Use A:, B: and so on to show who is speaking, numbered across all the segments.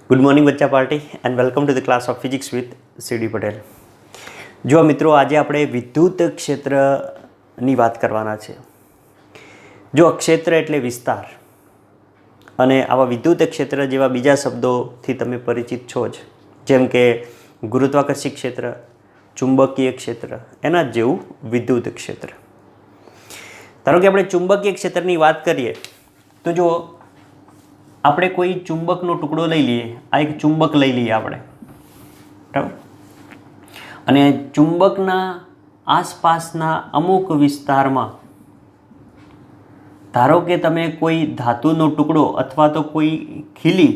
A: Good morning બચ્ચા party and welcome to the class of physics with CD Patel. જો મિત્રો, આજે આપણે વિદ્યુત ક્ષેત્રની વાત કરવાના છે. જો ક્ષેત્ર એટલે વિસ્તાર, અને આવા વિદ્યુત ક્ષેત્ર જેવા બીજા શબ્દોથી તમે પરિચિત છો જ, જેમ કે ગુરુત્વાકર્ષી ક્ષેત્ર, ચુંબકીય ક્ષેત્ર, એના જ જેવું વિદ્યુત ક્ષેત્ર. ધારો કે આપણે ચુંબકીય ક્ષેત્રની વાત કરીએ તો જો આપણે કોઈ ચુંબકનો ટુકડો લઈ લઈએ, આ એક ચુંબક લઈ લઈએ આપણે, બરાબર, અને ચુંબકના આસપાસના અમુક વિસ્તારમાં ધારો કે તમે કોઈ ધાતુનો ટુકડો અથવા તો કોઈ ખીલી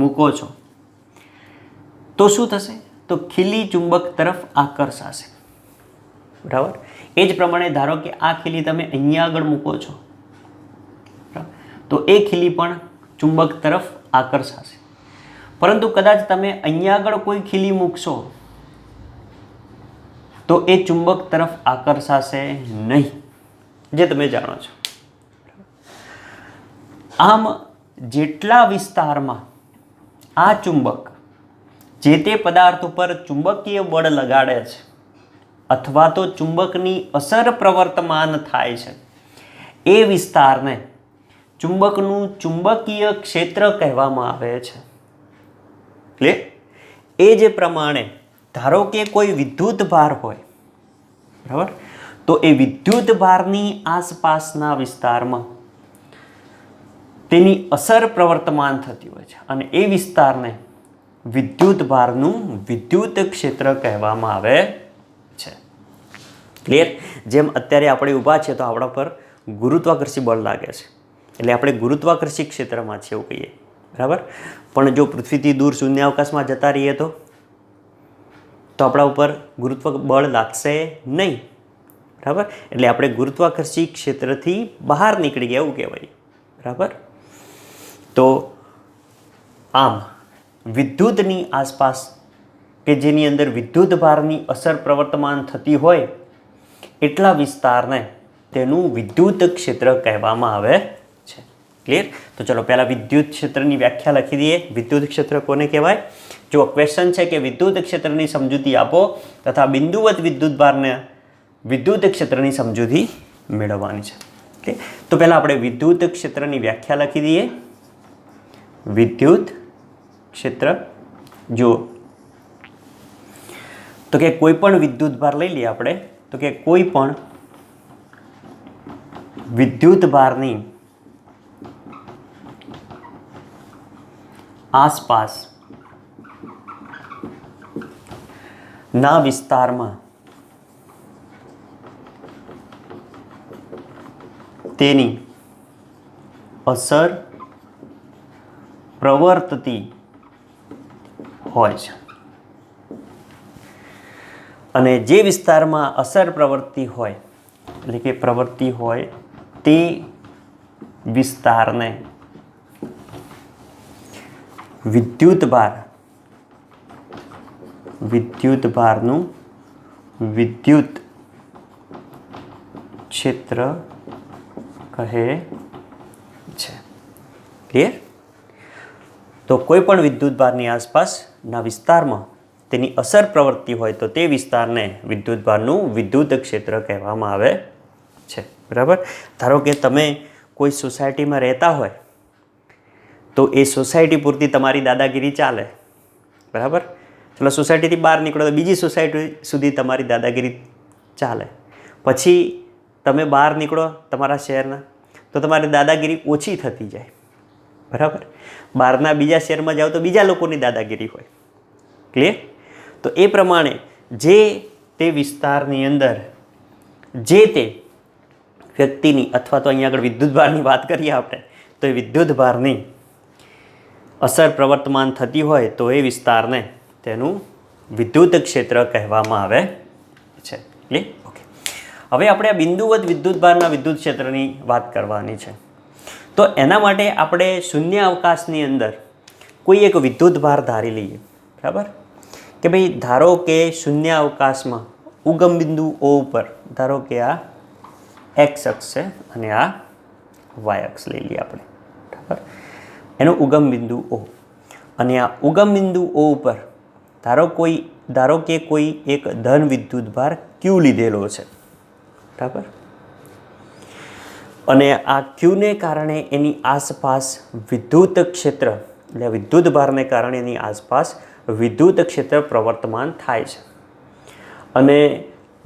A: મૂકો છો, તો શું થશે? તો ખીલી ચુંબક તરફ આકર્ષાશે, બરાબર. એ જ પ્રમાણે ધારો કે આ ખીલી તમે અહીંયા આગળ મૂકો છો, તો એ ખીલી પણ ચુંબક તરફ આકર્ષાશે. પરંતુ કદાચ તમે અહીંયા આગળ કોઈ ખીલી મૂકશો તો એ ચુંબક તરફ આકર્ષાશે નહીં, જે તમે જાણો છો. આમ જેટલા વિસ્તારમાં આ ચુંબક જે તે પદાર્થ ઉપર ચુંબકીય બળ લગાડે છે અથવા તો ચુંબકની અસર પ્રવર્તમાન થાય છે, એ વિસ્તારને ચુંબકનું ચુંબકીય ક્ષેત્ર કહેવામાં આવે છે. ક્લિયર? એ જે પ્રમાણે ધારો કે કોઈ વિદ્યુત ભાર હોય, બરાબર, તો એ વિદ્યુત ભારની આસપાસના વિસ્તારમાં તેની અસર પ્રવર્તમાન થતી હોય છે, અને એ વિસ્તારને વિદ્યુત ભારનું વિદ્યુત ક્ષેત્ર કહેવામાં આવે છે. ક્લિયર? જેમ અત્યારે આપણે ઊભા છીએ તો આપણા પર ગુરુત્વાકર્ષી બળ લાગે છે, એટલે આપણે ગુરુત્વાકર્ષી ક્ષેત્રમાં છે એવું કહીએ, બરાબર. પણ જો પૃથ્વીથી દૂર શૂન્યાવકાશમાં જતા રહીએ તો આપણા ઉપર ગુરુત્વ બળ લાગશે નહીં, બરાબર. એટલે આપણે ગુરુત્વાકર્ષી ક્ષેત્રથી બહાર નીકળી ગયા એવું કહેવાય, બરાબર. તો આમ વિદ્યુતની આસપાસ કે જેની અંદર વિદ્યુત ભારની અસર પ્રવર્તમાન થતી હોય એટલા વિસ્તારને તેનું વિદ્યુત ક્ષેત્ર કહેવામાં આવે છે. ક્લિયર? તો ચલો પહેલાં વિદ્યુત ક્ષેત્રની વ્યાખ્યા લખી દઈએ. વિદ્યુત ક્ષેત્ર કોને કહેવાય? જો ક્વેશ્ચન છે કે વિદ્યુત ક્ષેત્રની સમજૂતી આપો તથા બિંદુવત વિદ્યુત ભારને વિદ્યુત ક્ષેત્રની સમજૂતી મેળવવાની છે. ઓકે, તો પહેલાં આપણે વિદ્યુત ક્ષેત્રની વ્યાખ્યા લખી દઈએ. વિદ્યુત ક્ષેત્ર જો તો કે કોઈ પણ વિદ્યુત ભાર લઈ લઈએ આપણે, તો કે કોઈ પણ વિદ્યુત ભારની આસપાસ ના વિસ્તારમાં તેની અસર પ્રવર્તતી હોય છે, અને જે વિસ્તારમાં અસર પ્રવર્તતી હોય, એટલે કે પ્રવૃત્તિ હોય, તે વિસ્તારને વિદ્યુત ભારનું વિદ્યુત ક્ષેત્ર કહે છે. ક્લિયર? તો કોઈ પણ વિદ્યુત ભારની આસપાસના વિસ્તારમાં તેની અસર પ્રવર્તતી હોય તો તે વિસ્તારને વિદ્યુત ભારનું વિદ્યુત ક્ષેત્ર કહેવામાં આવે છે, બરાબર. ધારો કે તમે કોઈ સોસાયટીમાં રહેતા હોય તો એ સોસાયટી પૂરતી તમારી દાદાગીરી ચાલે, બરાબર. ચલો સોસાયટીથી બહાર નીકળો તો બીજી સોસાયટી સુધી તમારી દાદાગીરી ચાલે. પછી તમે બહાર નીકળો તમારા શહેરના તો તમારી દાદાગીરી ઓછી થતી જાય, બરાબર. બહારના બીજા શહેરમાં જાઓ તો બીજા લોકોની દાદાગીરી હોય. ક્લિયર? તો એ પ્રમાણે જે તે વિસ્તારની અંદર જે તે વ્યક્તિની અથવા તો અહીંયા આગળ વિદ્યુત ભારની વાત કરીએ આપણે, તો એ વિદ્યુત ભારની અસર પ્રવર્તમાન થતી હોય તો એ વિસ્તારને તેનું વિદ્યુત ક્ષેત્ર કહેવામાં આવે છે. ક્લિયર? ઓકે, હવે આપણે આ બિંદુવત વિદ્યુત ભારના વિદ્યુત ક્ષેત્રની વાત કરવાની છે. તો એના માટે આપણે શૂન્ય અવકાશની અંદર કોઈ એક વિદ્યુત ભાર ધારી લઈએ, બરાબર. કે ભાઈ ધારો કે શૂન્ય અવકાશમાં ઉગમ બિંદુ O ઉપર ધારો કે આ એક્સ અક્ષ છે અને આ વાય અક્ષ લઈ લઈએ આપણે, બરાબર. એનો ઉગમ બિંદુ O. અને આ ઉગમ બિંદુ O ઉપર ધારો કે કોઈ એક ધન વિદ્યુત ભાર Q લીધેલો છે, બરાબર. અને આ Qને કારણે એની આસપાસ વિદ્યુત ક્ષેત્ર, એટલે વિદ્યુત ભારને કારણે એની આસપાસ વિદ્યુત ક્ષેત્ર પ્રવર્તમાન થાય છે. અને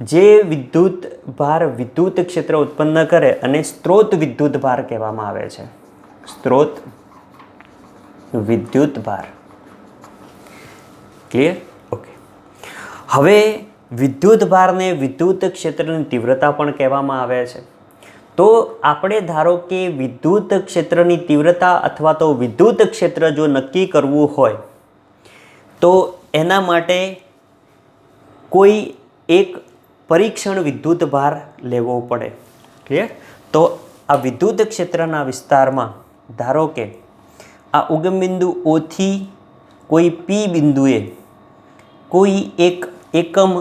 A: જે વિદ્યુત ભાર વિદ્યુત ક્ષેત્ર ઉત્પન્ન કરે અને સ્ત્રોત વિદ્યુત ભાર કહેવામાં આવે છે. સ્ત્રોત વિદ્યુત ભાર. ક્લિયર? ઓકે. હવે વિદ્યુત ભારને વિદ્યુત ક્ષેત્રની તીવ્રતા પણ કહેવામાં આવે છે. તો આપણે ધારો કે વિદ્યુત ક્ષેત્રની તીવ્રતા અથવા તો વિદ્યુત ક્ષેત્ર જો નક્કી કરવું હોય તો એના માટે કોઈ એક પરીક્ષણ વિદ્યુત ભાર લેવો પડે. ક્લિયર? તો આ વિદ્યુત ક્ષેત્રના વિસ્તારમાં ધારો કે આ ઉગમ બિંદુ ઓથી કોઈ પી બિંદુએ કોઈ એક એકમ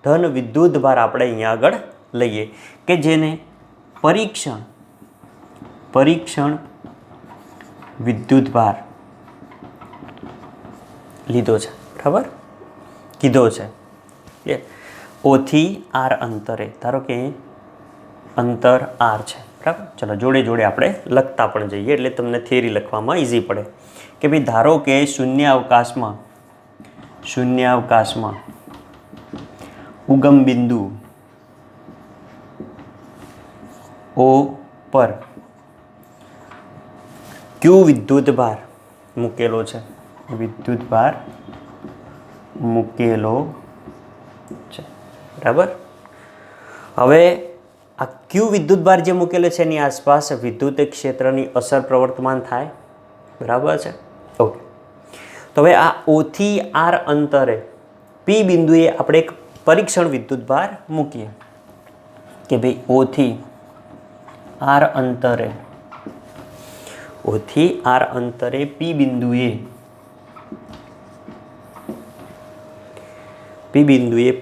A: ધન વિદ્યુત ભાર આપણે અહીંયા આગળ લઈએ કે જેને પરીક્ષણ વિદ્યુત ભાર લીધો છે, બરાબર, કીધો છે. ઓથી આર અંતરે, ધારો કે અંતર આર છે, બરાબર. ચલો જોડે જોડે આપણે લખતા પણ જઈએ એટલે તમને થિયરી લખવામાં ઇઝી પડે કે ભાઈ ધારો કે શૂન્યાવકાશમાં ઉગમ બિંદુ O પર Q વિદ્યુત ભાર મૂકેલો છે, વિદ્યુત ભાર મૂકેલો છે, બરાબર. હવે આ Q વિદ્યુત ભાર જે મૂકેલો છે એની આસપાસ વિદ્યુત ક્ષેત્રની અસર પ્રવર્તમાન થાય, બરાબર છે. ઓકે. તો હવે આ O થી R અંતરે P બિંદુએ આપણે એક પરીક્ષણ વિદ્યુત ભાર મૂકીએ કે ભાઈ O થી R અંતરે P બિંદુએ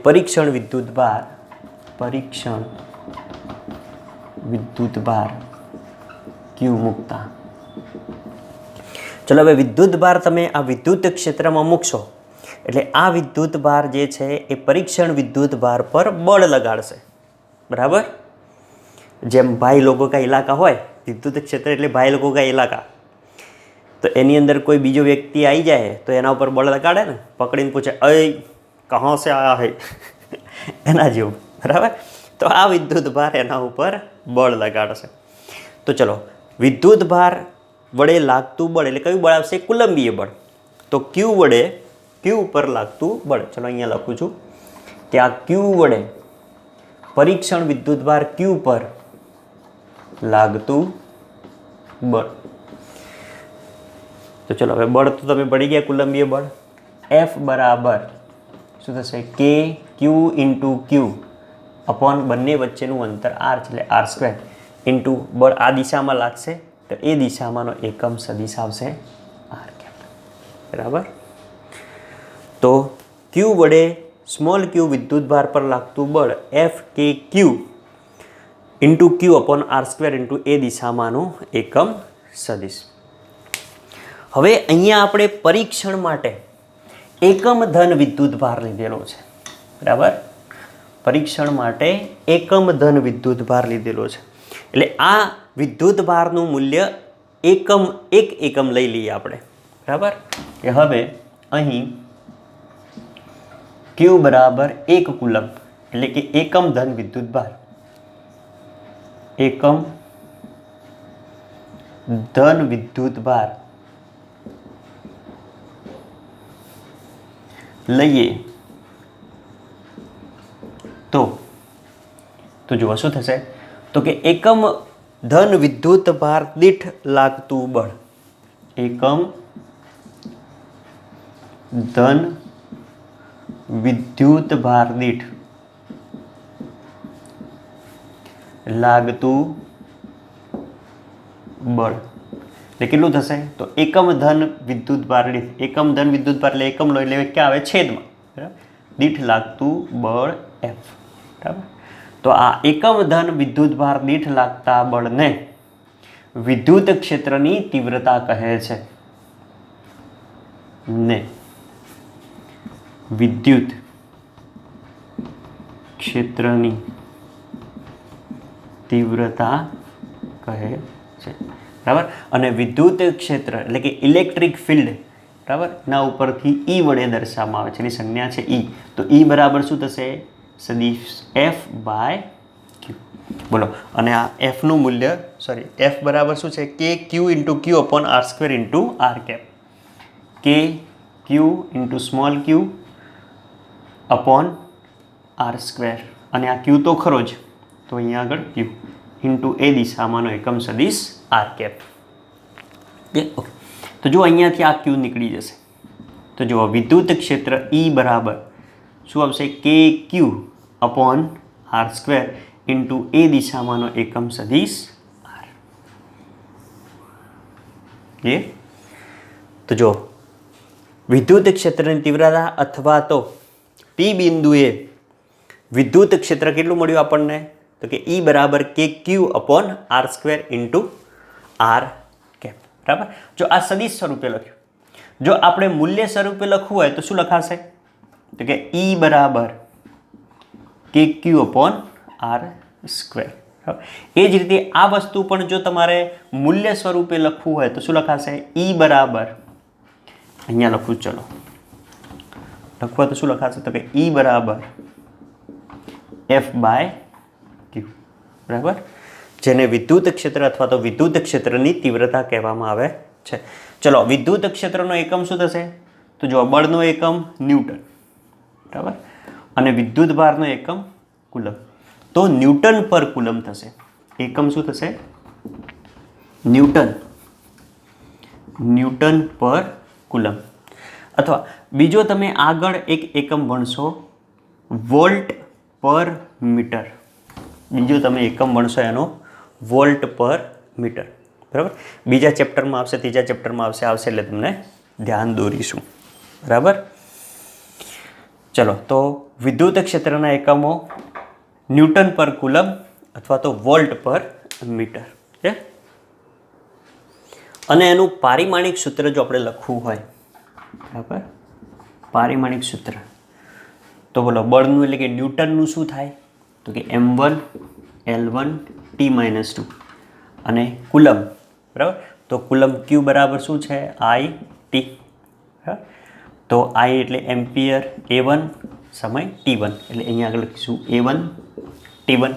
A: પરીક્ષણ વિદ્યુત ભાર Q મૂકતા. ચલો હવે વિદ્યુત ભાર તમે આ વિદ્યુત ક્ષેત્રમાં મૂકશો એટલે આ વિદ્યુત ભાર જે છે એ પરીક્ષણ વિદ્યુત ભાર પર બળ લગાડશે, બરાબર. જેમ ભાई लोगों का इलाका હોય, વિદ્યુત ક્ષેત્ર એટલે ભાई लोगों का इलाका, તો એની અંદર કોઈ બીજો વ્યક્તિ આવી જાય તો એના ઉપર બળ લગાડે ને, પકડીને પૂછે અય કહા સે આયા હે એના જેવું, બરાબર. તો આ વિદ્યુત ભાર એના ઉપર બળ લગાડશે. તો ચલો વિદ્યુત ભાર વડે લાગતું બળ એટલે કયું બળ આવશે? કુલંબીય બળ. તો Q ઉપર લાગતું બળ, ચલો અહીંયા લખું છું કે આ Q વડે પરીક્ષણ વિદ્યુત ભાર Q પર લાગતું બળ. તો ચલો હવે બળ તો તમે પડી ગયા, કુલંબીય બળ. F બરાબર શું થશે? KQ ઇન્ટુ Q અપોન બંને વચ્ચેનું અંતર R છે એટલે R² ઇન્ટુ બળ આ દિશામાં લાગશે તો એ દિશામાંનો એકમ સદિશ આવશે R કેપ, બરાબર. તો Q વડે સ્મોલ q વિદ્યુત ભાર પર લાગતું બળ FKQ into Q upon R² into એ દિશામાંનું એકમ સદિશ. હવે અહીંયા આપણે પરીક્ષણ માટે એકમ ધન વિદ્યુત ભાર લીધેલો છે, બરાબર. પરીક્ષણ માટે એકમ ધન વિદ્યુત ભાર લીધેલો છે એટલે આ વિદ્યુત ભારનું મૂલ્ય એક એકમ લઈ લઈએ આપણે, બરાબર. કે હવે અહીં Q બરાબર 1 કુલમ એટલે કે એકમ ધન વિદ્યુત ભાર, એકમ ધન વિદ્યુત ભાર લઈએ તો જુઓ શું થશે? તો કે એકમ ધન વિદ્યુત ભાર દીઠ લાગતું બળ, એકમ ધન વિદ્યુત ભાર દીઠ લાગતું બળ એટલે કેટલું થશે? તો એકમ ધન વિદ્યુત ભાર દીઠ, એકમ ધન વિદ્યુત ભાર એટલે એકમ લો એટલે ક્યાં આવે? છેદમાં, બરાબર. દીઠ લાગતું બળ F, બરાબર. તો આ એકમ ધન વિદ્યુત ભાર દીઠ લાગતા બળને વિદ્યુત ક્ષેત્રની તીવ્રતા કહે છે. ને વિદ્યુત ક્ષેત્રની તીવ્રતા કહે છે, બરાબર. અને વિદ્યુત ક્ષેત્ર એટલે કે ઇલેક્ટ્રિક ફિલ્ડ, બરાબર, ના ઉપરથી ઈ વડે દર્શાવવામાં આવે છે, એની સંજ્ઞા છે ઈ. તો ઈ બરાબર શું થશે? સદિશ F/Q. બોલો. અને આ એફનું મૂલ્ય એફ બરાબર શું છે? K q into q upon r square into r cap. K q into small q upon r square, અને આ ક્યુ તો ખરો જ, તો અહીંયા આગળ ક્યુ ઇન્ટુ એ દિશામાંનો એકમ સદિશ આર કેપ. ઓકે. તો જો અહીંયાથી આ ક્યુ નીકળી જશે, તો જુઓ વિદ્યુત ક્ષેત્ર ઈ બરાબર શું આવશે? કે q upon r square into એ દિશામાંનો એકમ સદિશ આર. તો જો વિદ્યુત ક્ષેત્રની તીવ્રતા અથવા તો પી બિંદુએ વિદ્યુત ક્ષેત્ર કેટલું મળ્યું આપણને? તો કે ઈ બરાબર K q upon r square into r cap, બરાબર. જો આ સદિશ સ્વરૂપે લખ્યું, જો આપણે મૂલ્ય સ્વરૂપે લખવું હોય તો શું લખાશે? તો કે ઈ બરાબર K q upon r square. એ જ રીતે આ વસ્તુ પણ જો તમારે મૂલ્ય સ્વરૂપે લખવું હોય તો શું લખાશે? ઈ બરાબર, અહીંયા લખું, ચલો લખવું હોય તો શું લખાશે? તો કે ઈ બરાબર F/Q, બરાબર, જેને વિદ્યુત ક્ષેત્ર અથવા તો વિદ્યુત ક્ષેત્રની તીવ્રતા કહેવામાં આવે છે. ચલો, વિદ્યુત ક્ષેત્રનો એકમ શું થશે? તો જો બળનો એકમ ન્યૂટન, બરાબર, અને વિદ્યુત ભારનો એકમ કુલમ. તો ન્યૂટન પર કુલમ થશે. એકમ શું થશે? ન્યૂટન પર કુલમ. અથવા બીજો તમે આગળ એક એકમ ભણશો, વોલ્ટ પર મીટર. બીજો તમે એકમ ભણશો એનો વોલ્ટ પર મીટર, બરાબર. બીજા ચેપ્ટરમાં આવશે, ત્રીજા ચેપ્ટરમાં આવશે એટલે તમને ધ્યાન દોરીશું, બરાબર. ચલો, તો વિદ્યુત ક્ષેત્રના એકમો ન્યૂટન પર કુલમ અથવા તો વોલ્ટ પર મીટર છે. અને એનું પારિમાણિક સૂત્ર જો આપણે લખવું હોય, બરાબર, પારિમાણિક સૂત્ર, તો બોલો બળનું એટલે કે ન્યૂટનનું શું થાય? તો કે m1 L1 T-2 અને કુલમ, બરાબર. તો કુલમ ક્યુ બરાબર શું છે? I/T. તો I એટલે એમ્પિયર, A1 સમય T1 એટલે અહીંયા આગળ લખીશું A1 T1.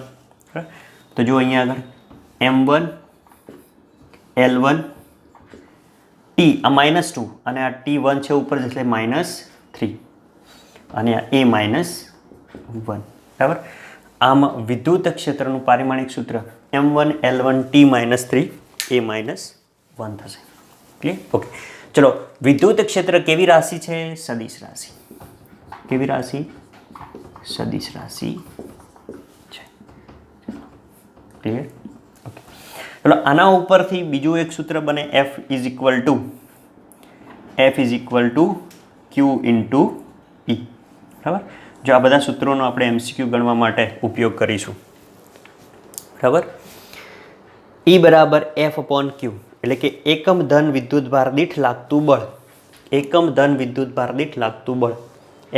A: તો જો અહીંયા આગળ m1 L1 T, આ -2 અને આ T1 છે ઉપર એટલે -3 અને આ A-1, બરાબર. આમ વિદ્યુત ક્ષેત્રનું પારિમાણિક સૂત્ર m1 L1 T-3 A-1 થશે. ક્લિયર? ઓકે. ચલો, વિદ્યુત ક્ષેત્ર કેવી રાશિ છે? સદિશ રાશિ. કેવી રાશિ? સદિશ રાશિ છે. ક્લિયર? ઓકે. ચલો, આના ઉપરથી બીજું એક સૂત્ર બને F is equal to Q into E, બરાબર. જો આ બધા સૂત્રોનો આપણે MCQ ગણવા માટે ઉપયોગ કરીશું, બરાબર. E બરાબર F/Q એટલે કે એકમ ધન વિદ્યુત ભાર દીઠ લાગતું બળ. એકમ ધન વિદ્યુત ભાર દીઠ લાગતું બળ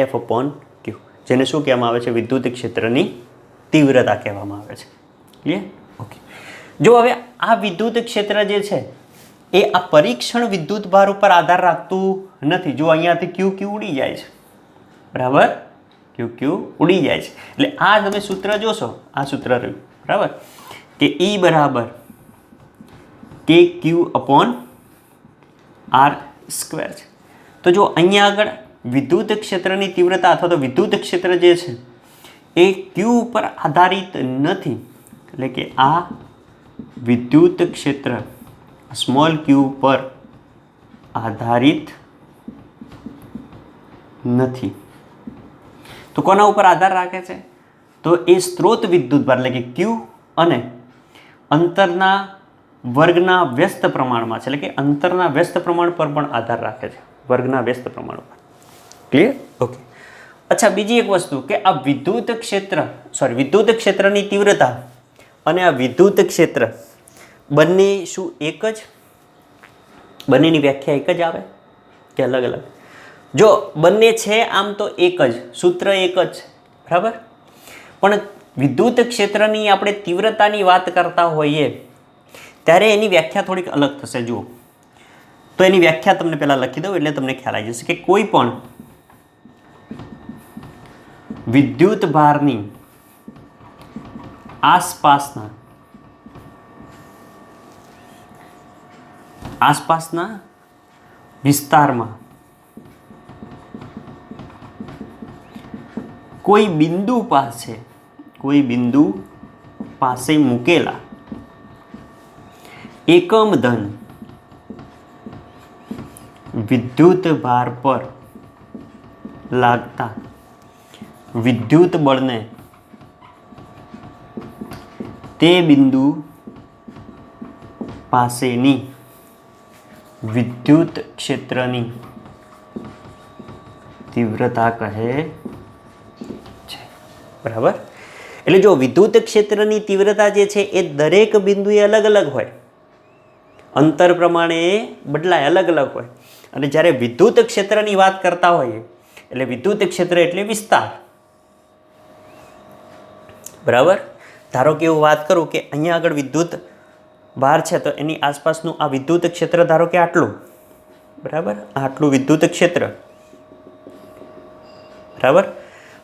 A: F/Q, જેને શું કહેવામાં આવે છે? વિદ્યુત ક્ષેત્રની તીવ્રતા કહેવામાં આવે છે. ક્લિયર? ઓકે. જો હવે આ વિદ્યુત ક્ષેત્ર જે છે એ આ પરીક્ષણ વિદ્યુત ભાર ઉપર આધાર રાખતું નથી. જો અહીંયાથી Q ઉડી જાય છે, બરાબર, Q ઉડી જાય છે. એટલે આ તમે સૂત્ર જોશો, આ સૂત્ર રહ્યું, બરાબર, કે E બરાબર K q upon r square છે. તો જો અહીંયા આગળ વિદ્યુત ક્ષેત્રની તીવ્રતા અથવા તો વિદ્યુત ક્ષેત્ર જે છે એ ક્યુ ઉપર આધારિત નથી. એટલે કે આ વિદ્યુત ક્ષેત્ર સ્મોલ ક્યુ પર આધારિત નથી. તો કોના ઉપર આધાર રાખે છે? તો એ સ્ત્રોત વિદ્યુત ભાર એટલે કે ક્યુ અને અંતરના વર્ગના વ્યસ્ત પ્રમાણમાં છે. એટલે કે અંતરના વ્યસ્ત પ્રમાણ પર પણ આધાર રાખે છે, વર્ગના વ્યસ્ત પ્રમાણ પર. ક્લિયર? ઓકે. અચ્છા, બીજી એક વસ્તુ કે આ વિદ્યુત ક્ષેત્રની તીવ્રતા અને આ વિદ્યુત ક્ષેત્ર બંને શું એક જ? બંનેની વ્યાખ્યા એક જ આવે કે અલગ અલગ? જો બંને છે આમ તો એક જ સૂત્ર એક જ છે, બરાબર, પણ વિદ્યુત ક્ષેત્રની આપણે તીવ્રતાની વાત કરતા હોઈએ ત્યારે એની વ્યાખ્યા થોડીક અલગ થશે. જુઓ તો એની વ્યાખ્યા તમને પહેલાં લખી દઉં એટલે તમને ખ્યાલ આવી જશે કે કોઈ પણ વિદ્યુત ભારની આસપાસના વિસ્તારમાં કોઈ બિંદુ પાસે મૂકેલા એકમ ધન વિદ્યુત ભાર પર લાગતા વિદ્યુત બળને તે બિંદુ પાસેની વિદ્યુત ક્ષેત્રની તીવ્રતા કહે છે. બરાબર, એટલે જો વિદ્યુત ક્ષેત્રની તીવ્રતા જે છે એ દરેક બિંદુએ અલગ અલગ હોય, અંતર પ્રમાણે બદલાય, અલગ અલગ હોય. અને જ્યારે વિદ્યુત ક્ષેત્રની વાત કરતા હોઈએ એટલે વિદ્યુત ક્ષેત્ર એટલે વિસ્તાર. બરાબર, ધારો કે એવું વાત કરું કે અહીંયા આગળ વિદ્યુત ભાર છે તો એની આસપાસનું આ વિદ્યુત ક્ષેત્ર ધારો કે આટલું, બરાબર, આટલું વિદ્યુત ક્ષેત્ર, બરાબર.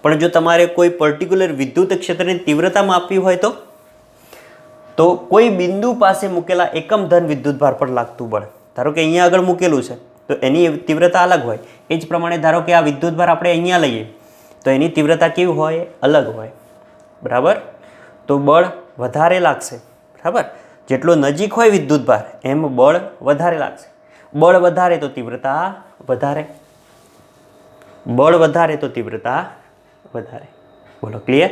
A: પણ જો તમારે કોઈ પર્ટિક્યુલર વિદ્યુત ક્ષેત્રની તીવ્રતા માપવી હોય તો કોઈ બિંદુ પાસે મૂકેલા એકમ ધન વિદ્યુત ભાર પર લાગતું બળ, ધારો કે અહીંયા આગળ મૂકેલું છે તો એની તીવ્રતા અલગ હોય. એ જ પ્રમાણે ધારો કે આ વિદ્યુત ભાર આપણે અહીંયા લઈએ તો એની તીવ્રતા કેવી હોય? અલગ હોય. બરાબર, તો બળ વધારે લાગશે. બરાબર, જેટલો નજીક હોય વિદ્યુત ભાર એમ બળ વધારે લાગશે. બળ વધારે તો તીવ્રતા વધારે, બળ વધારે તો તીવ્રતા વધારે. બોલો, ક્લિયર?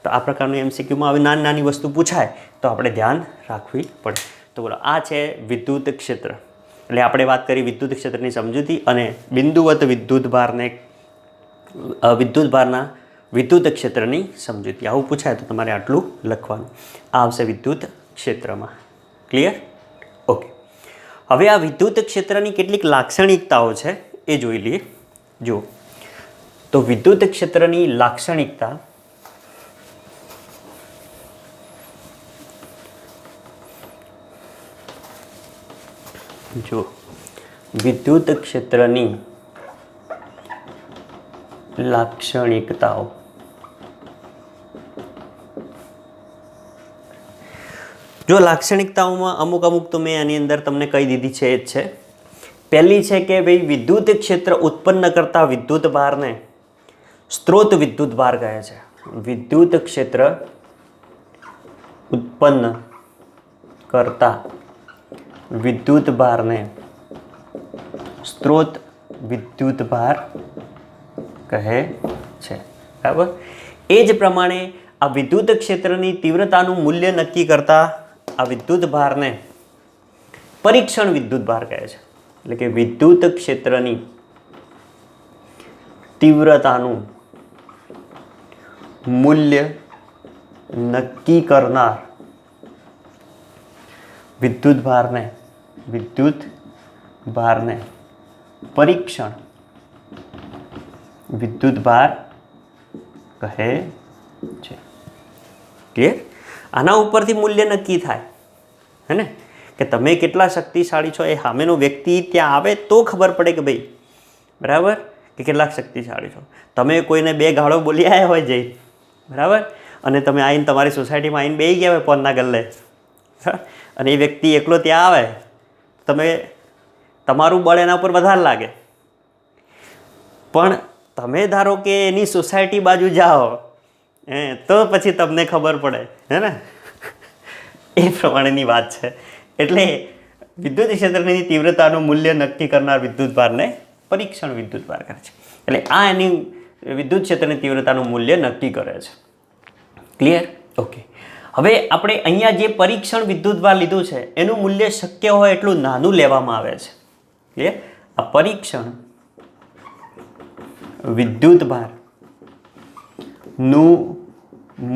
A: તો આ પ્રકારનું એમસીક્યુમાં આવી નાની નાની વસ્તુ પૂછાય તો આપણે ધ્યાન રાખવી પડે. તો બોલો, આ છે વિદ્યુત ક્ષેત્ર. એટલે આપણે વાત કરી વિદ્યુત ક્ષેત્રની સમજૂતી અને બિંદુવત વિદ્યુત ભારના વિદ્યુત ક્ષેત્રની સમજૂતી. આવું પૂછાય તો તમારે આટલું લખવાનું. આ આવશે વિદ્યુત ક્ષેત્રમાં. ક્લિયર? ઓકે. હવે આ વિદ્યુત ક્ષેત્રની કેટલીક લાક્ષણિકતાઓ છે એ જોઈ લઈએ. જુઓ, તો વિદ્યુત ક્ષેત્રની લાક્ષણિકતા જો વિદ્યુત ક્ષેત્રની લાક્ષણિકતાઓ. જો લાક્ષણિકતાઓમાં અમુક તો મેં આની અંદર તમને કહી દીધી છે. એ જ છે. પહેલી છે કે ભાઈ વિદ્યુત ક્ષેત્ર ઉત્પન્ન કરતા વિદ્યુત ભારને સ્ત્રોત વિદ્યુત ભાર કહે છે. વિદ્યુત ક્ષેત્ર ઉત્પન્ન કરતા વિદ્યુત ભારને સ્ત્રોત વિદ્યુત ભાર કહે છે. બરાબર, એ જ પ્રમાણે આ વિદ્યુત ક્ષેત્રની તીવ્રતાનું મૂલ્ય નક્કી કરતા આ વિદ્યુત ભારને પરીક્ષણ વિદ્યુત ભાર કહે છે. એટલે કે વિદ્યુત ક્ષેત્રની તીવ્રતાનું મૂલ્ય નક્કી કરનાર વિદ્યુત ભારને પરીક્ષણ વિદ્યુત ભાર કહે છે. ક્લિયર? આના ઉપરથી મૂલ્ય નક્કી થાય, હે ને, કે તમે કેટલા શક્તિશાળી છો એ સામેનો વ્યક્તિ ત્યાં આવે તો ખબર પડે કે ભાઈ, બરાબર, કે કેટલાક શક્તિશાળી છો. તમે કોઈને 2 ગાળો બોલી આવ્યા હોય જઈ, બરાબર, અને તમે આવીને તમારી સોસાયટીમાં આવીને બેસી ગયા હોય પોનના ગલ્લે, અને એ વ્યક્તિ એકલો ત્યાં આવે, તમે તમારું બળ એના ઉપર વધારે લાગે. પણ તમે ધારો કે એની સોસાયટી બાજુ જાઓ તો પછી તમને ખબર પડે, હે ને, એ પ્રમાણેની વાત છે. એટલે વિદ્યુત ક્ષેત્રની તીવ્રતાનું મૂલ્ય નક્કી કરનાર વિદ્યુત ભારને પરીક્ષણ વિદ્યુત ભાર કહે છે. એટલે આ એની વિદ્યુત ક્ષેત્રની તીવ્રતાનું મૂલ્ય નક્કી કરે છે. ક્લિયર? ઓકે. હવે આપણે અહીંયા જે પરીક્ષણ વિદ્યુત ભાર લીધું છે એનું મૂલ્ય શક્ય હોય એટલું નાનું લેવામાં આવે છે. ક્લિયર? આ પરીક્ષણ વિદ્યુત ભારનું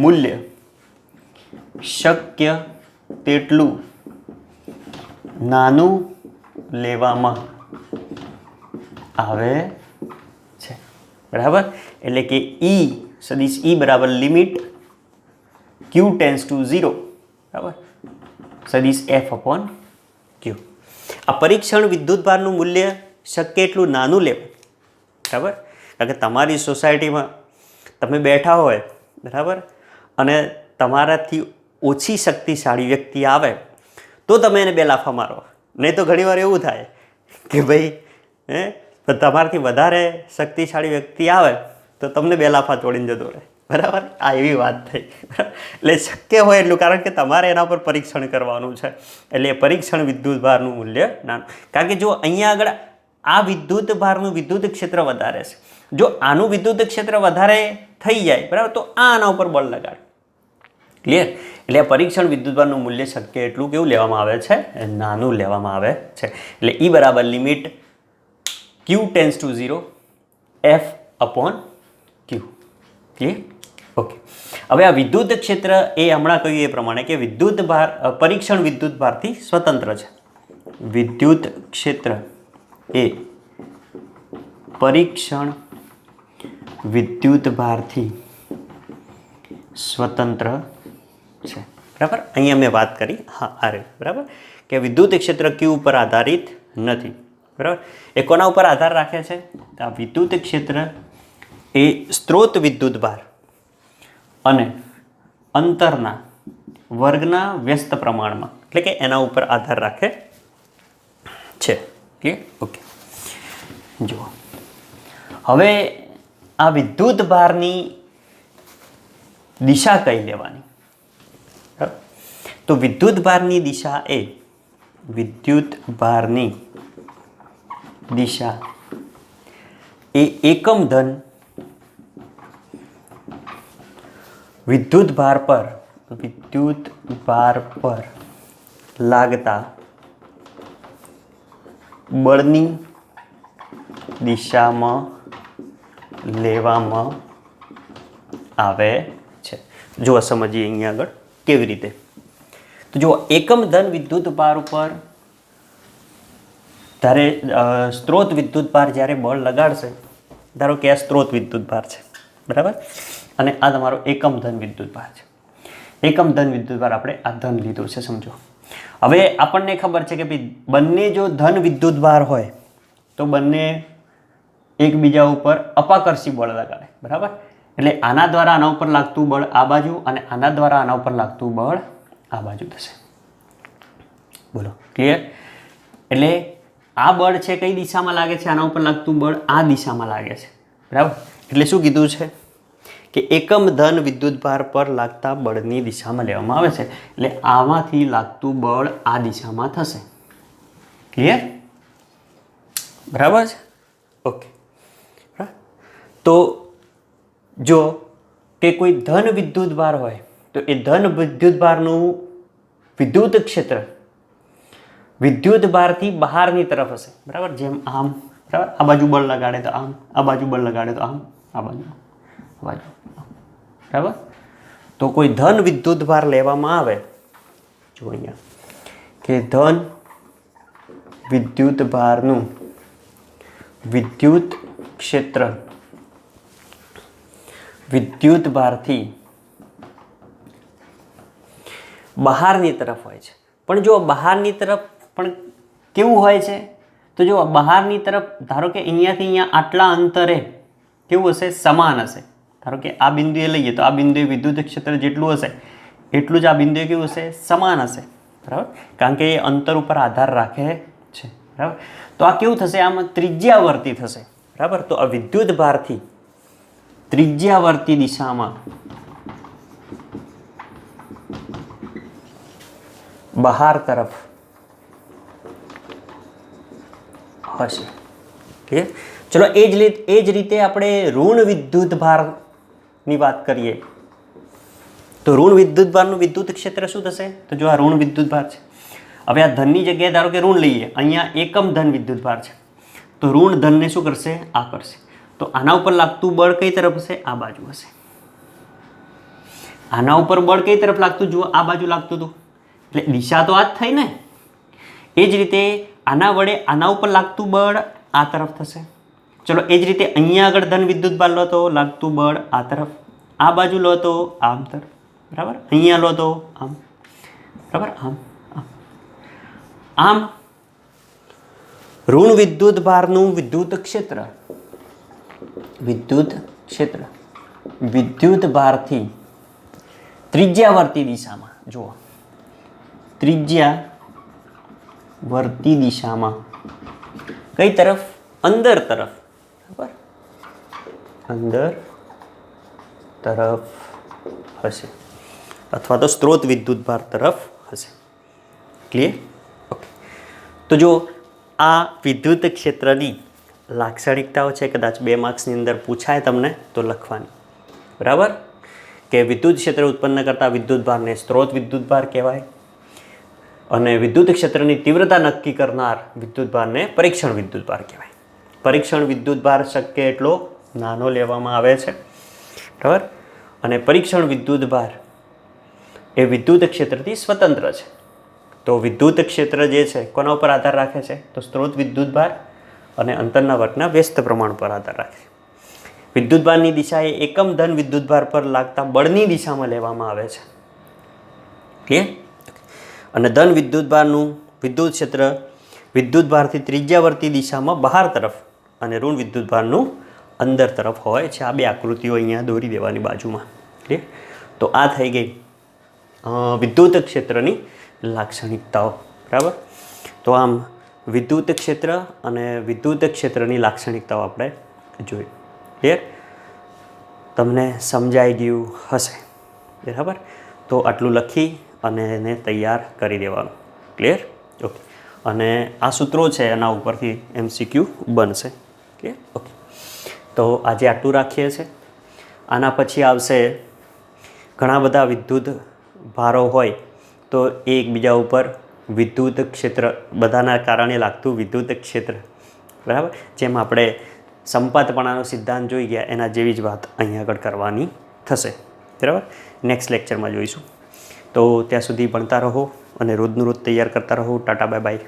A: મૂલ્ય શક્ય તેટલું નાનું લેવામાં આવે બરાબર. એટલે કે ઈ સદિશ ઈ બરાબર લિમિટ ક્યુ ટેન્સ ટુ 0, બરાબર, સદિશ એફ અપોન ક્યુ. આ પરીક્ષણ વિદ્યુતભારનું મૂલ્ય શક્ય એટલું નાનું લેવું, બરાબર. કારણ કે તમારી સોસાયટીમાં તમે બેઠા હોય, બરાબર, અને તમારાથી ઓછી શક્તિશાળી વ્યક્તિ આવે તો તમે એને 2 લાફા મારો. નહીં તો ઘણીવાર એવું થાય કે ભાઈ તમારાથી વધારે શક્તિશાળી વ્યક્તિ આવે તો તમને 2 લાફા તોડીને જતો રહે, બરાબર. આ એવી વાત થઈ, બરાબર. એટલે શક્ય હોય એટલું, કારણ કે તમારે એના પર પરીક્ષણ કરવાનું છે, એટલે પરીક્ષણ વિદ્યુતભારનું મૂલ્ય નાનું. કારણ કે જો અહીંયા આગળ આ વિદ્યુતભારનું વિદ્યુત ક્ષેત્ર વધારે છે, જો આનું વિદ્યુત ક્ષેત્ર વધારે થઈ જાય, બરાબર, તો આના ઉપર બળ લગાડ. ક્લિયર? એટલે આ પરીક્ષણ વિદ્યુતભારનું મૂલ્ય શક્ય એટલું કેવું લેવામાં આવે છે? નાનું લેવામાં આવે છે. એટલે ઈ બરાબર લિમિટ ક્યુ ટેન્સ ટુ 0 એફ અપોન ક્યુ. ક્લિયર? ઓકે. હવે આ વિદ્યુત ક્ષેત્ર એ હમણાં કહ્યું એ પ્રમાણે કે વિદ્યુતભાર પરીક્ષણ વિદ્યુતભારથી સ્વતંત્ર છે. વિદ્યુત ક્ષેત્ર એ પરીક્ષણ વિદ્યુતભારથી સ્વતંત્ર છે, બરાબર. અહીંયા મેં વાત કરી, હા, આ રે, બરાબર, કે વિદ્યુત ક્ષેત્ર ક્યુ ઉપર આધારિત નથી, બરાબર. એ કોના ઉપર આધાર રાખે છે? આ વિદ્યુત ક્ષેત્ર એ સ્ત્રોત વિદ્યુતભાર અને અંતરના વર્ગના વ્યસ્ત પ્રમાણમાં, એટલે કે એના ઉપર આધાર રાખે છે. ક્લિયર? ઓકે. જુઓ, હવે આ વિદ્યુતભારની દિશા કઈ લેવાની? તો વિદ્યુતભારની દિશા એ એકમ ધન વિદ્યુતભાર પર લાગતા બળની દિશામાં લેવામાં આવે છે. જો સમજીએ અહીંયા આગળ કેવી રીતે. તો જો એકમ ધન વિદ્યુતભાર ઉપર ત્યારે સ્ત્રોત વિદ્યુતભાર જ્યારે બળ લગાડશે, ધારો કે આ સ્ત્રોત વિદ્યુતભાર છે, બરાબર, અને આ તમારો એકમ ધન વિદ્યુતભાર છે. એકમ ધન વિદ્યુતભાર આપણે આ ધન લીધો છે, સમજો. હવે આપણને ખબર છે કે ભાઈ બંને જો ધન વિદ્યુતભાર હોય તો બંને એકબીજા ઉપર અપાકર્ષી બળ લગાડે, બરાબર. એટલે આના દ્વારા આના ઉપર લાગતું બળ આ બાજુ અને આના દ્વારા આના ઉપર લાગતું બળ આ બાજુ થશે. બોલો, ક્લિયર? એટલે આ બળ છે કઈ દિશામાં લાગે છે? આના ઉપર લાગતું બળ આ દિશામાં લાગે છે, બરાબર. એટલે શું કીધું છે કે એકમ ધન વિદ્યુતભાર પર લાગતા બળની દિશામાં લેવામાં આવે છે. એટલે આમાંથી લાગતું બળ આ દિશામાં થશે. ક્લિયર? બરાબર છે? ઓકે. તો જો કે કોઈ ધન વિદ્યુતભાર હોય તો એ ધન વિદ્યુતભારનું વિદ્યુત ક્ષેત્ર વિદ્યુતભારથી બહારની તરફ હશે, બરાબર. જેમ આમ, બરાબર, આ બાજુ બળ લગાડે તો આમ, આ બાજુ બળ લગાડે તો આમ, આ બાજુ, બરાબર. તો કોઈ ધન વિદ્યુતભાર લેવામાં આવે, જો અહીંયા કે ધન વિદ્યુતભારનું વિદ્યુત ક્ષેત્ર વિદ્યુતભારથી બહારની તરફ હોય છે. પણ જો બહારની તરફ પણ કેવું હોય છે? તો જો બહારની તરફ ધારો કે અહીંયાથી અહીંયા આટલા અંતરે કેવું હશે? સમાન હશે. ધારો કે આ બિંદુએ લઈએ તો આ બિંદુએ વિદ્યુત ક્ષેત્ર જેટલું હશે એટલું જ આ બિંદુએ કેવું હશે? સમાન હશે, બરાબર. કારણ કે એ અંતર ઉપર આધાર રાખે છે, બરાબર. તો આ કેવું થશે? આમ ત્રિજ્યાવર્તી થશે, બરાબર. તો આ વિદ્યુતભારથી ત્રિજ્યાવર્તી દિશામાં બહાર તરફ હશે. ક્લિયર? ચલો, એ જ રીતે આપણે ઋણ વિદ્યુતભારની વાત કરીએ તો ઋણ વિદ્યુતભારનું વિદ્યુત ક્ષેત્ર શું થશે? તો જો આ ઋણ વિદ્યુતભાર છે, હવે આ ધનની જગ્યાએ ધારો કે ઋણ લઈએ, અહીંયા એકમ ધન વિદ્યુતભાર છે, તો ઋણ ધનને શું કરશે? આ કરશે. તો આના ઉપર લાગતું બળ કઈ તરફ હશે? આ બાજુ હશે. આના ઉપર બળ કઈ તરફ લાગતું? જુઓ, આ બાજુ લાગતું હતું, એટલે દિશા તો આ જ થઈ ને. એ જ રીતે આના વડે આના ઉપર લાગતું બળ આ તરફ થશે ચલો એ જ રીતે અહીંયા આગળ ધન વિદ્યુત ભાર લો તો લાગતું બળ આ તરફ, આ બાજુ લો તો આમ તરફ, બરાબર, અહીંયા લો તો આમ, બરાબર, આમ આમ આમ ઋણ વિદ્યુત ભારનું વિદ્યુત ક્ષેત્ર વિદ્યુત ભારથી ત્રિજ્યાવર્તી દિશામાં, જુઓ ત્રિજ્યાવર્તી દિશામાં કઈ તરફ? અંદર તરફ, બરાબર, અંદર તરફ હશે અથવા તો સ્ત્રોત વિદ્યુત ભાર તરફ હશે. ક્લિયર? ઓકે. તો જો આ વિદ્યુત ક્ષેત્રની લાક્ષણિકતાઓ છે, કદાચ 2 માર્ક્સની અંદર પૂછાય તમને તો લખવાની, બરાબર, કે વિદ્યુત ક્ષેત્ર ઉત્પન્ન કરતા વિદ્યુત ભારને સ્ત્રોત વિદ્યુત ભાર કહેવાય અને વિદ્યુત ક્ષેત્રની તીવ્રતા નક્કી કરનાર વિદ્યુત ભારને પરીક્ષણ વિદ્યુત ભાર કહેવાય. પરીક્ષણ વિદ્યુત ભાર શક્ય એટલો નાનો લેવામાં આવે છે, બરાબર, અને પરીક્ષણ વિદ્યુત ભાર એ વિદ્યુત ક્ષેત્રથી સ્વતંત્ર છે. તો વિદ્યુત ક્ષેત્ર જે છે કોના ઉપર આધાર રાખે છે? તો સ્ત્રોત વિદ્યુત ભાર અને અંતરના વર્ગના વ્યસ્ત પ્રમાણ પર આધાર રાખે છે. વિદ્યુત ભારની દિશા એ એકમ ધન વિદ્યુત ભાર પર લાગતા બળની દિશામાં લેવામાં આવે છે. ક્લિયર? અને ધન વિદ્યુત ભારનું વિદ્યુત ક્ષેત્ર વિદ્યુત ભારથી ત્રિજ્યાવર્તી દિશામાં બહાર તરફ અને ઋણ વિદ્યુત ભારનું અંદર તરફ હોય છે. આ 2 આકૃતિઓ અહીંયા દોરી દેવાની બાજુમાં. ક્લિયર? તો આ થઈ ગઈ વિદ્યુત ક્ષેત્રની લાક્ષણિકતાઓ, બરાબર. તો આમ વિદ્યુત ક્ષેત્ર અને વિદ્યુત ક્ષેત્રની લાક્ષણિકતાઓ આપણે જોઈ. ક્લિયર? તમને સમજાઈ ગયું હશે, બરાબર. તો આટલું લખી અને એને તૈયાર કરી દેવાનું. ક્લિયર? ઓકે. અને આ સૂત્રો છે એના ઉપરથી MCQ બનશે. ક્લિયર? ઓકે. તો આજે આટલું રાખીએ છીએ. આના પછી આવશે ઘણા બધા વિદ્યુત ભારો હોય તો એ એકબીજા ઉપર વિદ્યુત ક્ષેત્ર બધાના કારણે લાગતું વિદ્યુત ક્ષેત્ર, બરાબર, જેમ આપણે સંપાતપણાનો સિદ્ધાંત જોઈ ગયા એના જેવી જ વાત અહીંયા આગળ કરવાની થશે, બરાબર. નેક્સ્ટ લેક્ચરમાં જોઈશું. તો ત્યાં સુધી ભણતા રહો અને રોજનું રોજ તૈયાર કરતા રહો. Tata, bye bye.